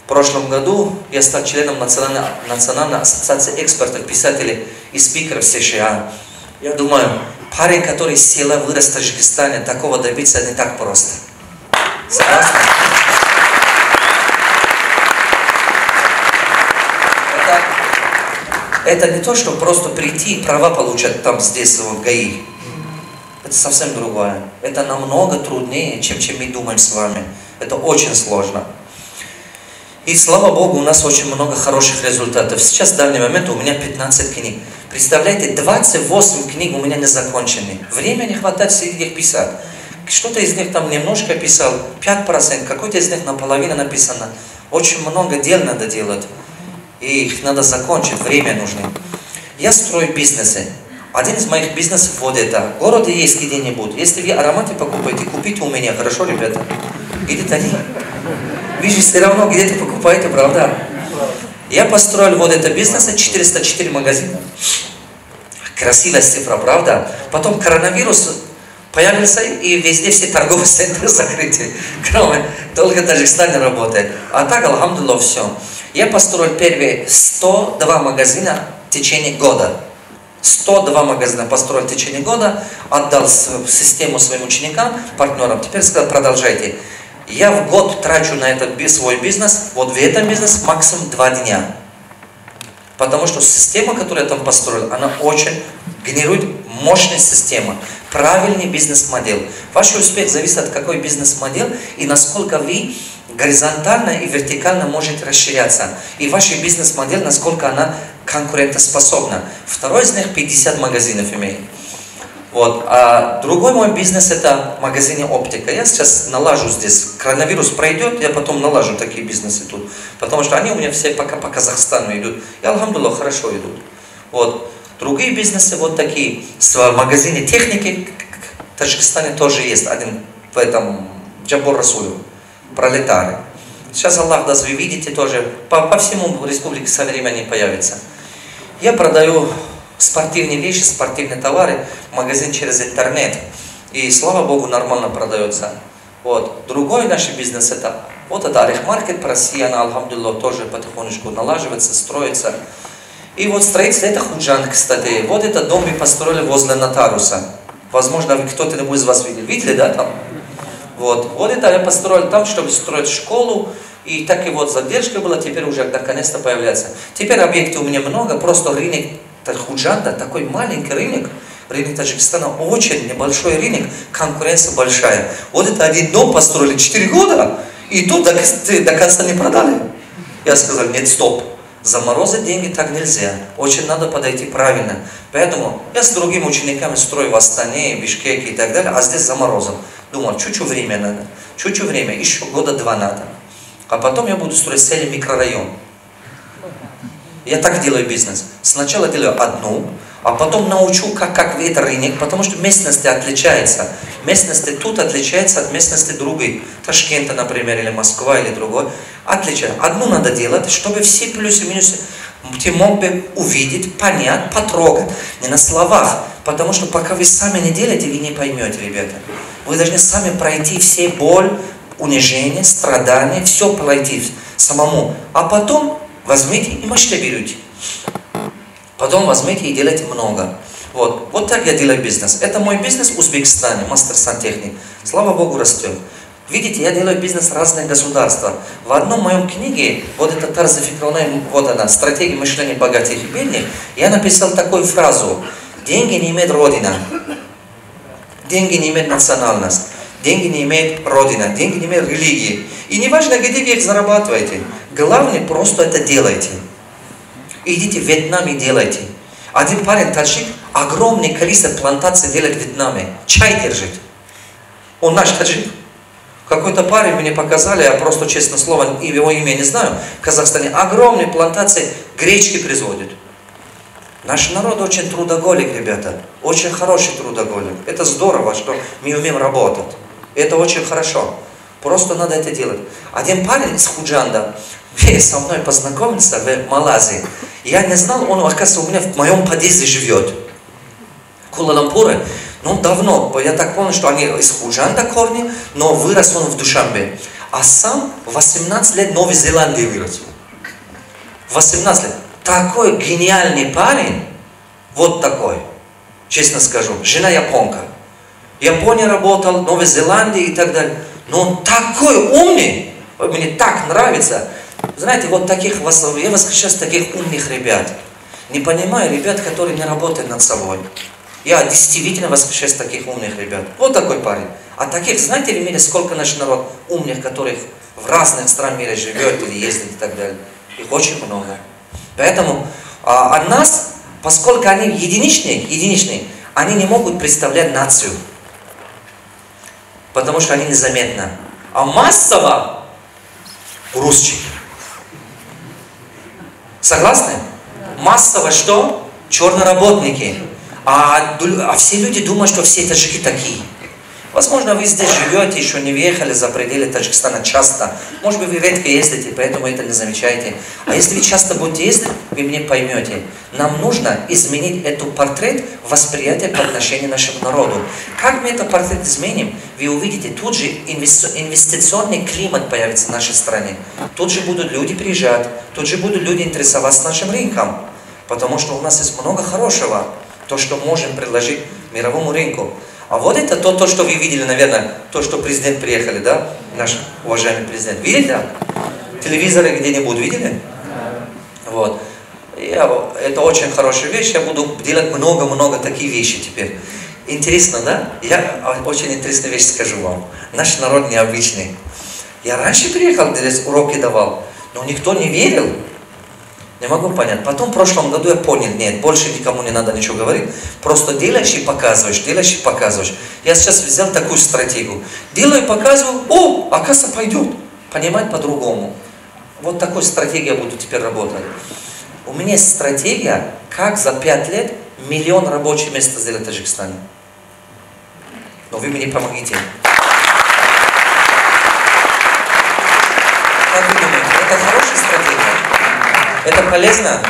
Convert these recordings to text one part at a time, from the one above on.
В прошлом году я стал членом Национальной ассоциации экспертов, писателей и спикеров США. Я думаю, парень, который с села вырос в Таджикистане, такого добиться не так просто. Согласны? Это не то, что просто прийти и права получать там, здесь, в ГАИ. Это совсем другое. Это намного труднее, чем мы думаем с вами. Это очень сложно. И слава Богу, у нас очень много хороших результатов. Сейчас, в данный момент, у меня 15 книг. Представляете, 28 книг у меня не закончены. Времени не хватает сидеть их писать. Что-то из них там немножко писал, 5%, какой-то из них наполовину написано. Очень много дел надо делать. И их надо закончить, время нужно. Я строю бизнесы. Один из моих бизнесов вот это. В городе есть где-нибудь. Если вы ароматы покупаете, купите у меня. Хорошо, ребята? Видите они? Вы же все равно где-то покупаете, правда? Я построил вот это бизнес, 404 магазина. Красивая цифра, правда? Потом коронавирус появился, и везде все торговые центры закрыты. Кроме только Таджикистане работает. А так, алхамдулилlah, все. Я построил первые 102 магазина в течение года. 102 магазина построил в течение года, отдал систему своим ученикам, партнерам. Теперь сказал, продолжайте. Я в год трачу на этот свой бизнес, вот в этом бизнесе максимум 2 дня. Потому что система, которую я там построил, она очень генерирует мощная система. Правильный бизнес-модель. Ваш успех зависит от какой бизнес-модель и насколько вы горизонтально и вертикально можете расширяться. И ваша бизнес-модель, насколько она конкурентоспособна. Второй из них 50 магазинов имеет. Вот. А другой мой бизнес это в магазине оптика. Я сейчас налажу здесь. Коронавирус пройдет, я потом налажу такие бизнесы тут. Потому что они у меня все пока по Казахстану идут. И алхамдулилlah хорошо идут. Вот. Другие бизнесы вот такие. В магазине техники в Таджикистане тоже есть один в этом Джабор Расулев. Пролетары. Сейчас Аллах даст, вы видите тоже. По всему республике со временем появится. Я продаю спортивные вещи, спортивные товары в магазин через интернет. И слава Богу, нормально продается. Вот. Другой наш бизнес это вот это Арихмаркет по России, она, алхамдулилlah, тоже потихонечку налаживается, строится. И вот строительство это Худжан, кстати. Вот этот дом мы построили возле нотариуса. Возможно, кто-то из вас видел. Видели, да, там? Вот. Вот это я построил там, чтобы строить школу. И так и вот задержка была, теперь уже наконец-то появляется. Теперь объектов у меня много, просто рынок Худжанда, такой маленький рынок Таджикистана, очень небольшой рынок, конкуренция большая. Вот это один дом построили 4 года, и тут до конца не продали. Я сказал, нет, стоп, заморозить деньги так нельзя, очень надо подойти правильно. Поэтому я с другими учениками строю в Астане, Бишкеке и так далее, а здесь заморозил. Думал, чуть-чуть время надо, чуть-чуть время, еще года 2 надо. А потом я буду строить целый микрорайон. Я так делаю бизнес. Сначала делаю одну, а потом научу, как это рынок, потому что местности отличаются. Местности тут отличаются от местности другой. Ташкента, например, или Москва, или другой. Отличается. Одну надо делать, чтобы все плюсы и минусы ты мог бы увидеть, понять, потрогать. Не на словах. Потому что пока вы сами не делаете, вы не поймете, ребята. Вы должны сами пройти все боль, унижение, страдания, все пройти самому. А потом возьмите и масштабируйте. Потом возьмите и делайте много. Вот. Вот так я делаю бизнес. Это мой бизнес в Узбекистане, мастер сантехник. Слава Богу, растет. Видите, я делаю бизнес в разных государствах. В одном моем книге, вот это Тарзафикровная, вот она, стратегия мышления богатых и бедных, я написал такую фразу. Деньги не имеют родина. Деньги не имеют национальность. Деньги не имеют родина. Деньги не имеют религии. И не важно, где вы их зарабатываете. Главное, просто это делайте. Идите в Вьетнам и делайте. Один парень таджик огромное количество плантаций делает в Вьетнаме. Чай держит. Он наш таджик. Какой-то парень мне показали, я просто, честно слово, его имя не знаю, в Казахстане огромные плантации гречки производят. Наш народ очень трудоголик, ребята. Очень хороший трудоголик. Это здорово, что мы умеем работать. Это очень хорошо. Просто надо это делать. Один парень из Худжанда со мной познакомился в Малайзии. Я не знал, он, оказывается, у меня в моем подъезде живет. Куала-Лумпуре. Ну, давно. Я так понял, что они из Худжанда корни, но вырос он в Душанбе. А сам 18 лет в Новой Зеландии вырос. 18 лет. Такой гениальный парень. Вот такой. Честно скажу. Жена японка. В Японии работал, в Новой Зеландии и так далее. Но он такой умный. Мне так нравится. Знаете, вот таких, я восхищаюсь таких умных ребят. Не понимаю ребят, которые не работают над собой. Я действительно восхищаюсь таких умных ребят. Вот такой парень. А таких, знаете ли, в мире сколько наш народ умных, которых в разных странах мира живет или ездит и так далее. Их очень много. Поэтому от нас, поскольку они единичные, они не могут представлять нацию. Потому что они незаметны. А массово русские. Согласны? Массово что? Черноработники. А все люди думают, что все таджики такие. Возможно, вы здесь живете, еще не въехали за пределы Таджикистана часто. Может быть, вы редко ездите, поэтому это не замечаете. А если вы часто будете ездить, вы меня поймете. Нам нужно изменить этот портрет восприятия по отношению к нашему народу. Как мы этот портрет изменим, вы увидите, тут же инвестиционный климат появится в нашей стране. Тут же будут люди приезжать, тут же будут люди интересоваться нашим рынком. Потому что у нас есть много хорошего, то, что можем предложить мировому рынку. А вот это то, что вы видели, наверное, то, что президент приехали, да? Наш уважаемый президент. Видели, да? Телевизоры где-нибудь видели? Вот. Это очень хорошая вещь. Я буду делать много-много таких вещей теперь. Интересно, да? Я очень интересную вещь скажу вам. Наш народ необычный. Я раньше приехал, здесь уроки давал, но никто не верил. Не могу понять. Потом в прошлом году я понял, нет, больше никому не надо ничего говорить. Просто делаешь и показываешь, делаешь и показываешь. Я сейчас взял такую стратегию. Делаю и показываю, оказывается, пойдет. Понимать по-другому. Вот такой стратегией я буду теперь работать. У меня есть стратегия, как за 5 лет 1 миллион рабочих мест сделать в Таджикистане. Но вы мне помогите. Как вы думаете, это хорошая стратегия? Это полезно?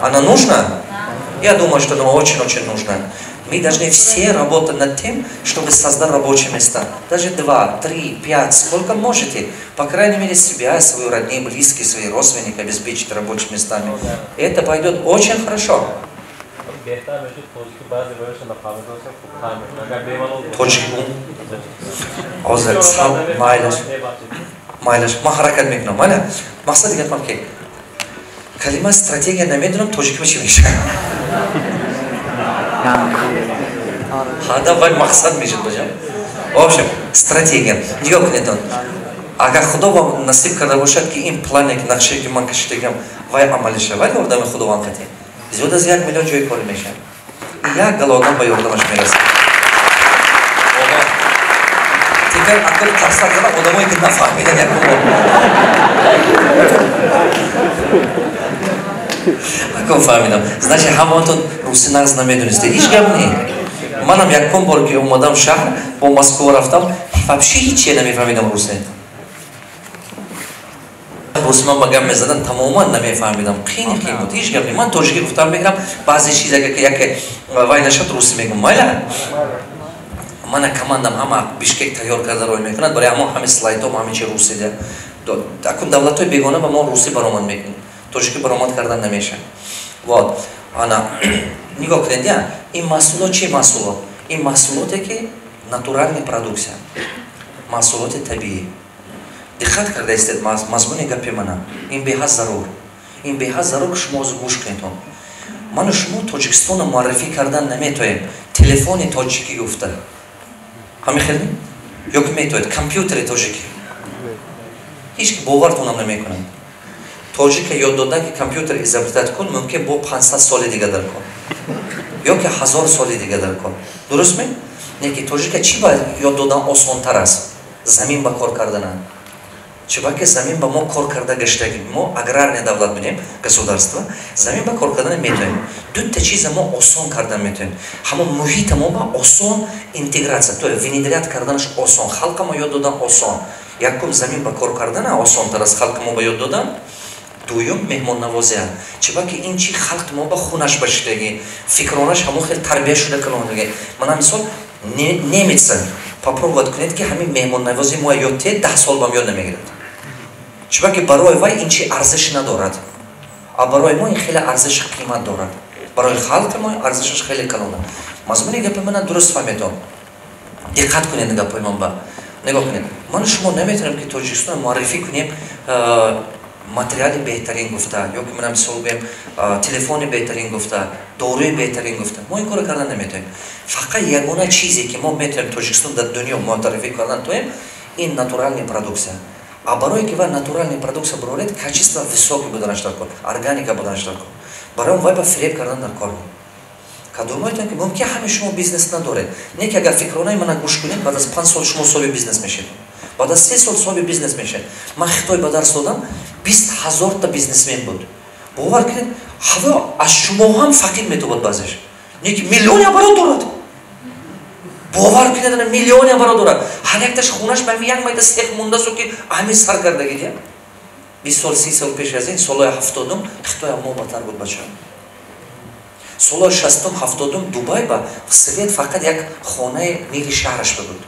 Она нужна? Я думаю, что она очень-очень нужна. Мы должны все работать над тем, чтобы создать рабочие места. Даже 2, 3, 5, сколько можете. По крайней мере, себя, свою родню, близких, своих родственников обеспечить рабочими местами. И это пойдет очень хорошо. Калима стратегия намедрам тоджик мешает. Хада вай мақсад мешает бачам. В общем, стратегия. Нигок нетон. Агар Худо вам насиб карда бошад ки ин плане ки нақше ки ман кашидагам вай амали шавад ёрдами Худо вам хати. Зиёда аз 1 миллион ҷои кор мешавад. Як галодам ба ёрдамаш мерасад. Теперь акол тарсад зада одамое ки нафаҳмидан якум. Аком фаҳмидам. Значит, ҳамаатон руси нағз намедонисте. Ҳеҷ гап не. Манам якум бор ки омадам шаҳр, бо Москва рафтам, вообще ҳече намефаҳмидам русе. Руси ман ба гап мезадам, тамоман намефаҳмидам. Қини буд. Ҳеҷ гап не. Ман тоҷикӣ гуфтам мегирам, баъзе чизака ки яке вай нашад руси мегум. Майла. Мана командам ҳама Бишкек тайёр карда рой мекунад, барои ҳамаи слайдҳо ҳамин чи руси да. Акун давлатҳои бегона ба мо руси баромад мекунад. Тоҷикӣ баромад кардан намешавад. Вот. Ана нигоҳ кунед, я ин маҳсулот чӣ маҳсулот? Ин маҳсулоте ки натуральная продукция. Маҳсулоти табиӣ. Диққат карда истед мазмуни гапи мана. Ин беҳад зарур. Ин беҳад зарур ки шумо гӯш кунед. Ману шумо Тоҷикистонро муаррифӣ кардан наметоем. Телефони тоҷикӣ гуфта. Ҳамихелӣ? Ё ки метоед компютери тоҷикӣ. ҳеҷ ки бовартонам намекунад. Тоҷика ёд додан ки компютер изобретат кун, мумкин бо 500 соли дига дар кор. Ё ки 1000 соли дига дар кор. Дуруст ме? Не ки тоҷика чӣ ба ёд додан осонтар аст? Замин ба кор карданан. Чебаки замин ба мо кор карда гаштаги. Мо аграрная давлат будем, государство. Замин ба кор кардан метоем. Дутта чиза мо осон кардан метоем. Ҳамон муҳита мо ба осон интеграция, то есть внедрят карданаш осон. Халқа мо ёд додан осон. Якум замин ба кор кардана осонтар аст халқа мо ба ёд додан. Дуюм меҳмоннавозия. Чебаки ин чи халқ мо ба хунаш башидаги. Фикронаш ҳамон хел тарбия шуда кунондаги. Мана мисол немеца попробовать кунед ки ҳамин меҳмоннавози мо ёте 10 сол бам ёд намегирад. чуба ки барои вай ин чи арзиш надорад, а барои мо ин хеле арзиш қимат дорад. барои халқи мо арзишаш хеле калона. мазмуни гапи мана дуруст фаҳмедон. диққат кунед гапои ман ба нигоҳ кунед. ман шумо наметавонем ки Тоҷикистон муаррифӣ кунем материали беҳтарин гуфта, ё ки мана мисол бигем телефони беҳтарин гуфта, доруи беҳтарин гуфта. мо ин кора кардан наметавонем. фақат ягона чизе ки мо метавонем Тоҷикистон дар дунё муаррифӣ кардан тоем, ин натуральная продукция. А барои ки вай натуральная продукция бароред, качество високи буданаш дар кор, органика буданаш дар кор. барои вай ба фиреб кардан дар кор. ка думаетон ки мумкин ҳами шумо бизнес надоред. Не ки агар фикронаи мана гӯш кунед, баъд аз 5 сол шумо соҳиби бизнес мешед. баъд аз 3 сол соҳиби бизнес мешед. ман Хитой ба дарс додам, 20,000 та бизнесмен буд. бовар кунед, ҳаво аз шумо ҳам фақир метавонад баъзеш. Не ки миллиони оборот дорад. бовар кунед, миллиони оборот дорад. ҳар якташ хунаш ба як майда сех мондасу ки ҳамин сар кардагид. 20 сол 30 сол пеш аз ин солои 70 Хитой ҳамо баттар буд бача. солои 60-70 Дубай ба Свет фақат як хонаи мили шаҳраш буд.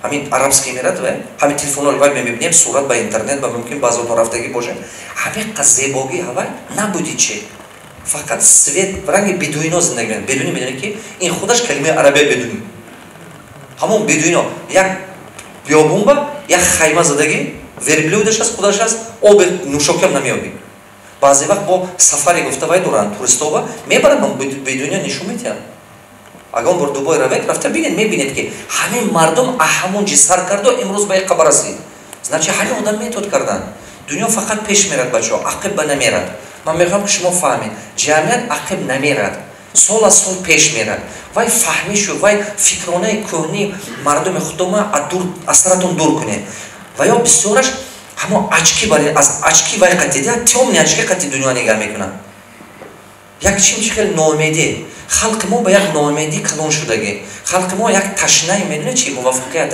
ҳамин Арабский Эмират ва ҳамин телефонҳои вай мебинем, сурат ба интернет ба мумкин баъзо рафтагӣ бошад. ҳамин қад зебогӣ ҳавай набуди чи. фақат свет ранги бедуино зиндагӣ мекунад. Бедуинӣ медонӣ ки ин худаш калимаи арабия бедуинӣ. ҳамон бедуино як биёбун ба як хайма задагӣ, верблюдаш аст, худаш аст, оби нӯшокиам намеёбӣ. баъзе вақт бо сафаре гуфта вай доранд туристова, мебаранд бедуино нишон метиҳанд. агар бор Дубой равед, рафта бинед, мебинед ки ҳамин мардум ҳамон ҷи сар карда имрӯз ба як хабар расид. значит ҳамин одам метод кардан. дунё фақат пеш мерад бачаҳо, ақиб ба намерад. ман мехоҳам ки шумо фаҳмед, ҷамъият ақиб намерад, сол аз сол пеш мерад. вай фаҳмишу, вай фикронаи кӯҳни мардуми худома аз саратон дур кунед. ва ё бисёраш ҳамо ачки баред, аз ачки вай қатида, тёмни ачки қати дунё нигаҳ мекунад. як чимчи хеле ноумедӣ. халқи мо ба як ноумедӣ калон шудагӣ. халқи мо як ташнаи медонед чи муваффақият.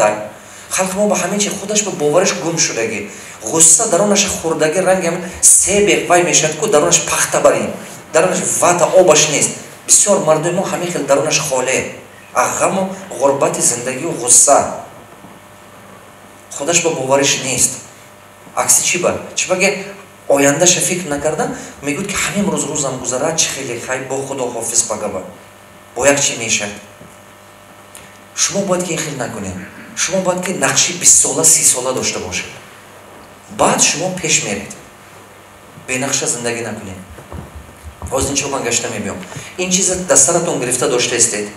халқи мо ба ҳамин чи худаш ба бовариш гум шудагӣ. ғусса даронаша хӯрдагӣ ранги себе вай мешавад ку даронаш пахта барин. даронаш вата обаш нест. бисёр мардуми мо ҳамин хел даронаш холе. ғаму ғурбати зиндагию ғусса. худаш ба бовариш нест. акси чи ба? Чи баге ояндаша фикр накардан, мегӯяд ки ҳамин рӯз рӯзам гузарад, чи хеле хай, бо худо хофиз пагаба. бо як чи мешавад. шумо бояд ки ин хел накунед. шумо бояд ки нақши 20 сола 30 сола дошта бошед. баъд шумо пеш меред. бенақша зиндагӣ накунед. ҳозир инчо ман гашта мебиём. ин чиза дар саратон гирифта дошта истед.